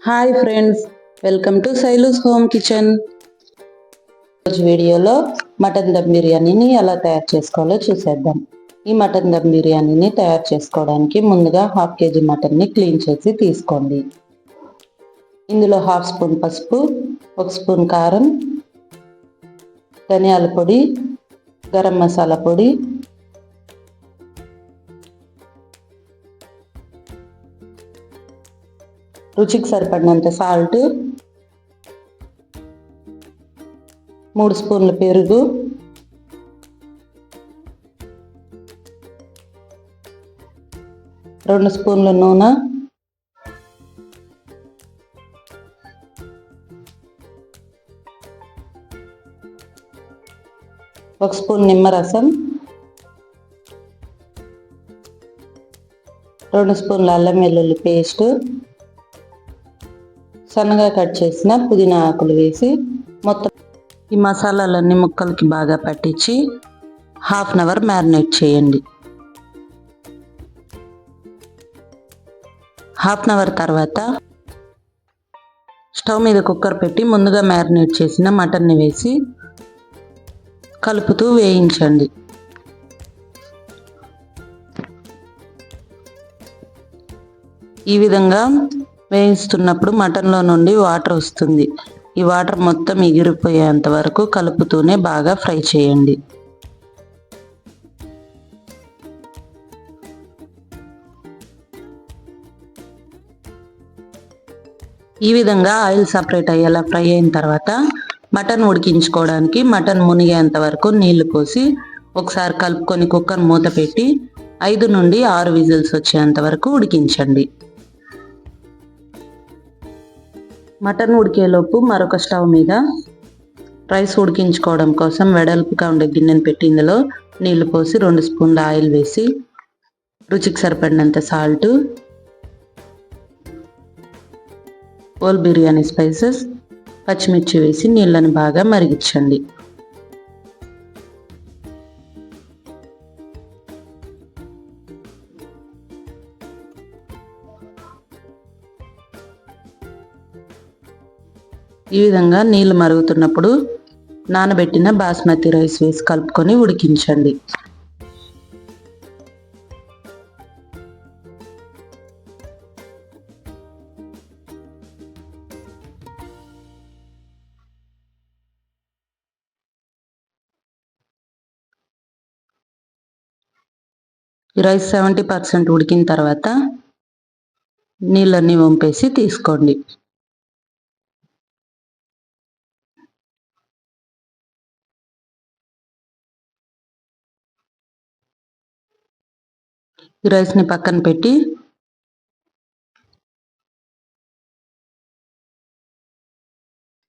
Hi friends, welcome to Shailu's home kitchen. ఈరోజు వీడియోలో mutton dum బిర్యానీని ఎలా తయారు చేసుకోవాలో చూసేద్దాం. ఈ మటన్ దమ్ బిర్యానీని తయారు చేసుకోవడానికి ముందుగా 1/2 kg మటన్ని క్లీన్ చేసి తీసుకోండి. ఇందులో 1/2 స్పూన్ పసుపు, 1 స్పూన్ కారం, ధనియాల పొడి, గరం మసాలా పొడి, రుచికి సరిపడినంత సాల్ట్, 3 స్పూన్ల పెరుగు, రెండు స్పూన్ల నూనె, ఒక స్పూన్ నిమ్మరసం, 2 స్పూన్ల అల్లం వెల్లుల్లి పేస్ట్, సన్నగా కట్ చేసిన పుదీనా ఆకులు వేసి మొత్తం ఈ మసాలాలన్నీ ముక్కలకి బాగా పట్టించి 1/2 అవర్ మ్యారినేట్ చేయండి. 1/2 అవర్ తర్వాత స్టవ్ మీద కుక్కర్ పెట్టి ముందుగా మ్యారినేట్ చేసిన మటన్ని వేసి కలుపుతూ వేయించండి. ఈ విధంగా వేయిస్తున్నప్పుడు మటన్లో నుండి వాటర్ వస్తుంది. ఈ వాటర్ మొత్తం ఎగిరిపోయేంత వరకు కలుపుతూనే బాగా ఫ్రై చేయండి. ఈ విధంగా ఆయిల్ సపరేట్ అయ్యేలా ఫ్రై అయిన తర్వాత మటన్ ఉడికించుకోవడానికి మటన్ మునిగేంత వరకు నీళ్లు పోసి ఒకసారి కలుపుకొని కుక్కర్ మూత పెట్టి 5 నుండి 6 విజిల్స్ వచ్చేంత వరకు ఉడికించండి. మటన్ ఉడికేలోపు మరొక స్టవ్ మీద రైస్ ఉడికించుకోవడం కోసం వెడల్పుగా ఉండే గిన్నెను పెట్టి ఇందులో నీళ్లు పోసి 2 స్పూన్ల ఆయిల్ వేసి రుచికి సరిపడినంత సాల్ట్, హోల్ బిర్యానీ స్పైసెస్, పచ్చిమిర్చి వేసి నీళ్ళని బాగా మరిగించండి. ఈ విధంగా నీళ్లు మరుగుతున్నప్పుడు నానబెట్టిన బాస్మతి రైస్ వేసి కలుపుకొని ఉడికించండి. ఈ రైస్ 70% ఉడికిన తర్వాత నీళ్ళన్నీ వంపేసి తీసుకోండి. ఈ రైస్ని పక్కన పెట్టి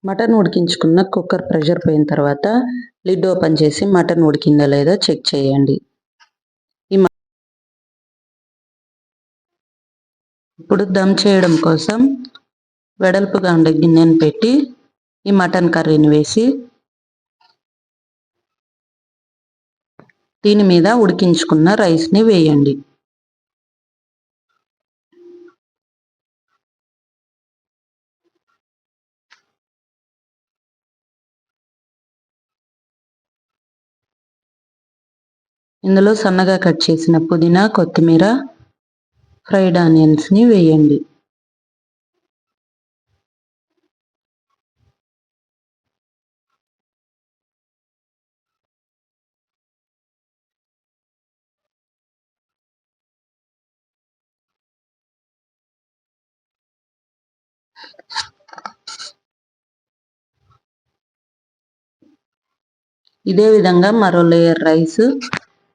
మటన్ ఉడికించుకున్న కుక్కర్ ప్రెషర్ పోయిన తర్వాత లిడ్ ఓపెన్ చేసి మటన్ ఉడికిందా లేదా చెక్ చేయండి. ఇప్పుడు దమ్ చేయడం కోసం వెడల్పుగా ఉండే గిన్నెను పెట్టి ఈ మటన్ కర్రీని వేసి దీని మీద ఉడికించుకున్న రైస్ని వేయండి. ఇందులో సన్నగా కట్ చేసిన పుదీనా, కొత్తిమీర, ఫ్రైడ్ ఆనియన్స్ని వేయండి. ఇదే విధంగా మరో లేయర్ రైస్,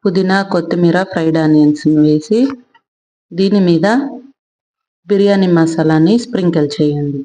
పుదీనా, కొత్తిమీర, ఫ్రైడ్ ఆనియన్స్ వేసి దీని మీద బిర్యానీ మసాలాని స్ప్రింకిల్ చేయండి.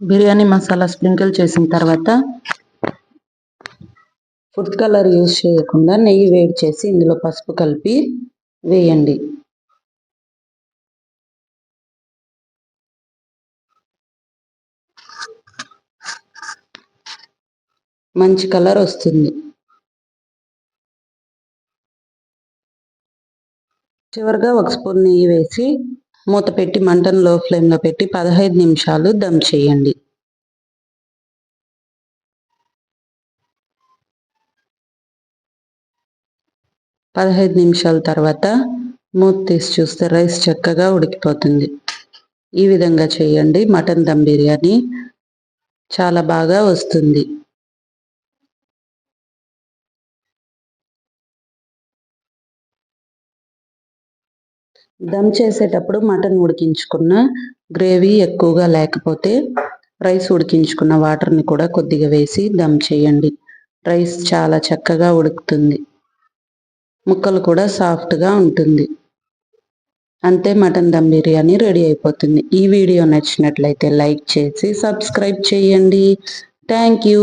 బిర్యానీ మసాలా స్ప్రింకిల్ చేసిన తర్వాత ఫుడ్ కలర్ యూజ్ చేయకుండా నెయ్యి వేడి చేసి ఇందులో పసుపు కలిపి వేయండి. మంచి కలర్ వస్తుంది. చివరిగా ఒక స్పూన్ నెయ్యి వేసి మూత పెట్టి మంటను లో ఫ్లేమ్లో పెట్టి 15 నిమిషాలు దమ్ చేయండి. 15 నిమిషాల తర్వాత మూత తీసి చూస్తే రైస్ చక్కగా ఉడికిపోతుంది. ఈ విధంగా చేయండి. మటన్ దమ్ బిర్యానీ చాలా బాగా వస్తుంది. దమ్ చేసేటప్పుడు మటన్ ఉడికించుకున్న గ్రేవీ ఎక్కువగా లేకపోతే రైస్ ఉడికించుకున్న వాటర్ని కూడా కొద్దిగా వేసి దమ్ చేయండి. రైస్ చాలా చక్కగా ఉడుకుతుంది. ముక్కలు కూడా సాఫ్ట్గా ఉంటుంది. అంతే, మటన్ దమ్ బిర్యానీ రెడీ అయిపోతుంది. ఈ వీడియో నచ్చినట్లయితే లైక్ చేసి సబ్స్క్రైబ్ చేయండి. Thank you.